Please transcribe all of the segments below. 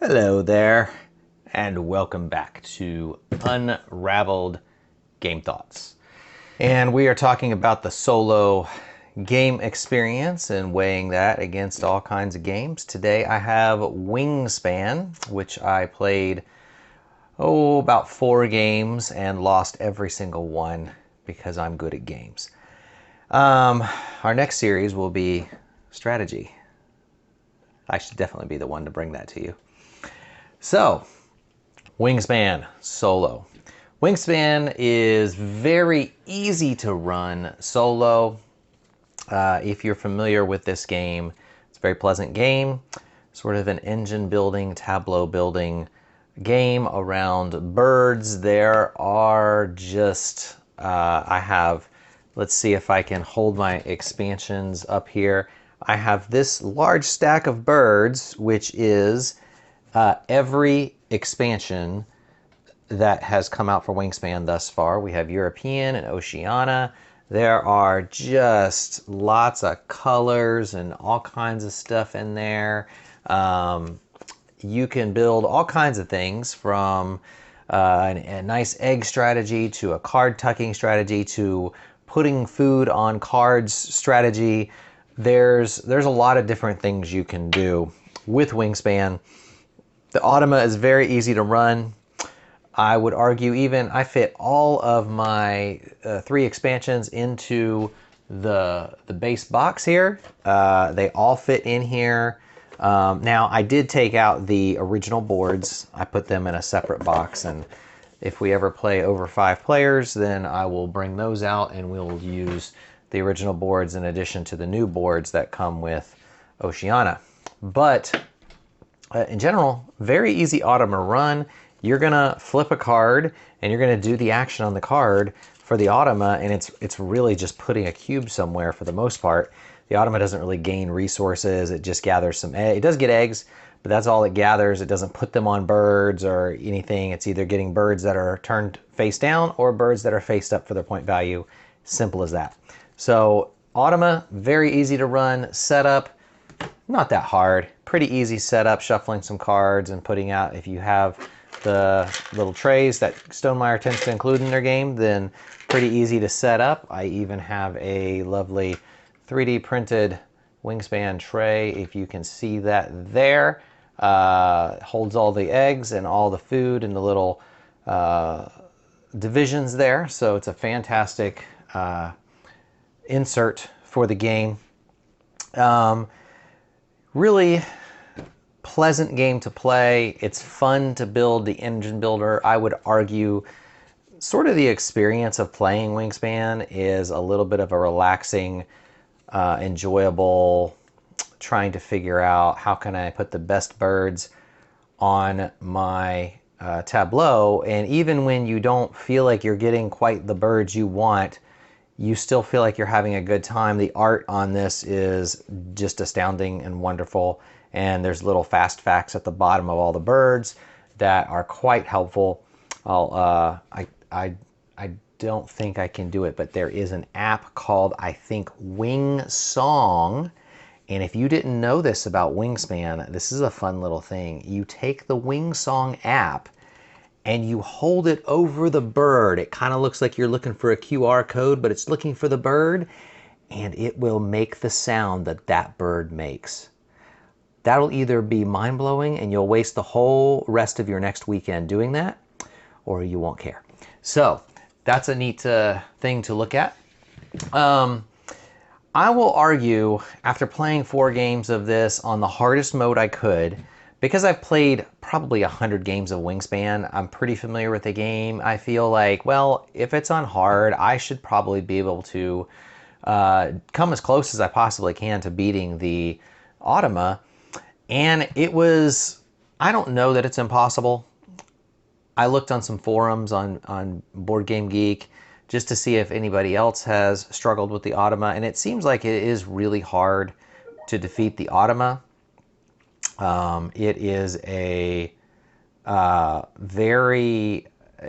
Hello there, and welcome back to Unraveled Game Thoughts. And we are talking about the solo game experience and weighing that against all kinds of games. Today I have Wingspan, which I played, about 4 games and lost every single one because I'm good at games. Our next series will be strategy. I should definitely be the one to bring that to you. So, Wingspan solo. Wingspan is very easy to run solo. If you're familiar with this game, it's a very pleasant game, sort of an engine building, tableau building game around birds. There are just, let's see if I can hold my expansions up here. I have this large stack of birds, which is every expansion that has come out for Wingspan thus far. We have European and Oceania. There are just lots of colors and all kinds of stuff in there. You can build all kinds of things, from a nice egg strategy to a card tucking strategy to putting food on cards strategy. There's a lot of different things you can do with Wingspan. The Automa is very easy to run. I would argue I fit all of my 3 expansions into the base box here. They all fit in here. Now, I did take out the original boards. I put them in a separate box, and if we ever play over 5 players, then I will bring those out and we'll use the original boards in addition to the new boards that come with Oceania. But in general, very easy Automa run. You're gonna flip a card and you're gonna do the action on the card for the Automa, and it's really just putting a cube somewhere for the most part. The Automa doesn't really gain resources. It just gathers some eggs. It does get eggs, but that's all it gathers. It doesn't put them on birds or anything. It's either getting birds that are turned face down or birds that are faced up for their point value. Simple as that. So Automa, very easy to run. Setup, not that hard. Pretty easy setup, shuffling some cards and putting out. If you have the little trays that Stonemaier tends to include in their game, then pretty easy to set up. I even have a lovely 3D printed Wingspan tray, if you can see that there. Holds all the eggs and all the food and the little divisions there. So it's a fantastic insert for the game. Really pleasant game to play. It's fun to build the engine builder. I would argue sort of the experience of playing Wingspan is a little bit of a relaxing, enjoyable, trying to figure out how can I put the best birds on my tableau. And even when you don't feel like you're getting quite the birds you want, you still feel like you're having a good time. The art on this is just astounding and wonderful. And there's little fast facts at the bottom of all the birds that are quite helpful. I don't think I can do it, but there is an app called, I think, Wing Song. And if you didn't know this about Wingspan, this is a fun little thing. You take the Wing Song app and you hold it over the bird. It kind of looks like you're looking for a QR code, but it's looking for the bird, and it will make the sound that that bird makes. That'll either be mind-blowing and you'll waste the whole rest of your next weekend doing that, or you won't care. So that's a neat thing to look at. I will argue, after playing 4 games of this on the hardest mode I could, because I've played probably 100 games of Wingspan, I'm pretty familiar with the game. I feel like, well, if it's on hard, I should probably be able to come as close as I possibly can to beating the Automa. And it was, I don't know that it's impossible. I looked on some forums on Board Game Geek just to see if anybody else has struggled with the Automa, and it seems like it is really hard to defeat the Automa. It is a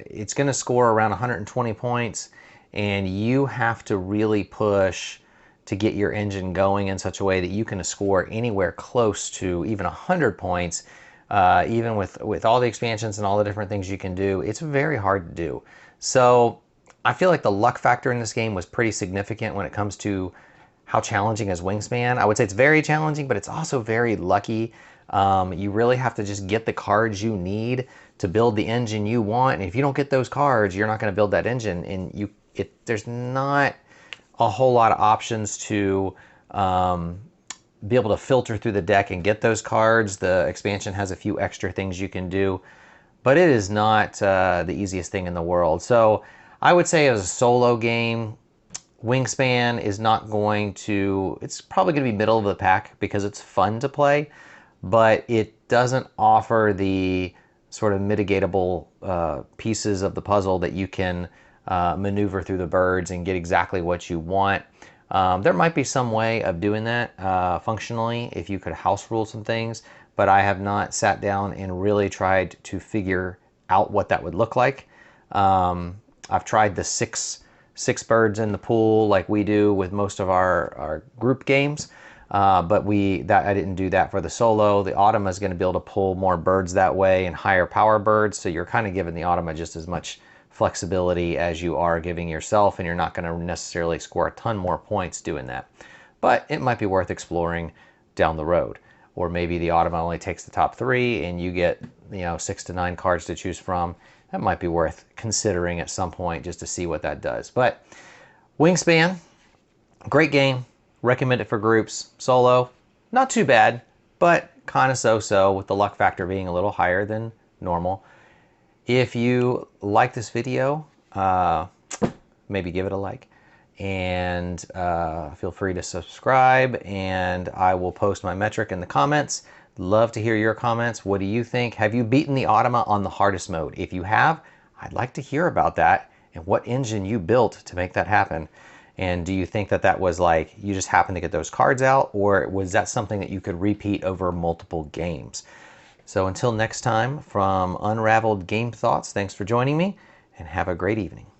it's going to score around 120 points, and you have to really push to get your engine going in such a way that you can score anywhere close to even 100 points even with all the expansions and all the different things you can do, it's very hard to do. So I feel like the luck factor in this game was pretty significant when it comes to how challenging is Wingspan. I would say it's very challenging, but it's also very lucky. You really have to just get the cards you need to build the engine you want. And if you don't get those cards, you're not going to build that engine. And there's not a whole lot of options to be able to filter through the deck and get those cards. The expansion has a few extra things you can do, but it is not the easiest thing in the world. So I would say as a solo game, Wingspan is not going to, it's probably going to be middle of the pack because it's fun to play, but it doesn't offer the sort of mitigatable pieces of the puzzle that you can maneuver through the birds and get exactly what you want. There might be some way of doing that functionally if you could house rule some things, but I have not sat down and really tried to figure out what that would look like. I've tried the six birds in the pool like we do with most of our group games, but I didn't do that for the solo. The Automa is going to be able to pull more birds that way and higher power birds, so you're kind of giving the Automa just as much flexibility as you are giving yourself, and you're not going to necessarily score a ton more points doing that. But it might be worth exploring down the road. Or maybe the Automa only takes the top 3 and you get 6 to 9 cards to choose from. That might be worth considering at some point just to see what that does. But Wingspan, great game. Recommend it for groups. Solo, not too bad, but kind of so-so, with the luck factor being a little higher than normal. If you like this video, maybe give it a like. And feel free to subscribe, and I will post my metric in the comments. Love to hear your comments. What do you think? Have you beaten the Automa on the hardest mode? If you have, I'd like to hear about that and what engine you built to make that happen. And do you think that that was like you just happened to get those cards out, or was that something that you could repeat over multiple games? So until next time, from Unraveled Game Thoughts, thanks for joining me, and have a great evening.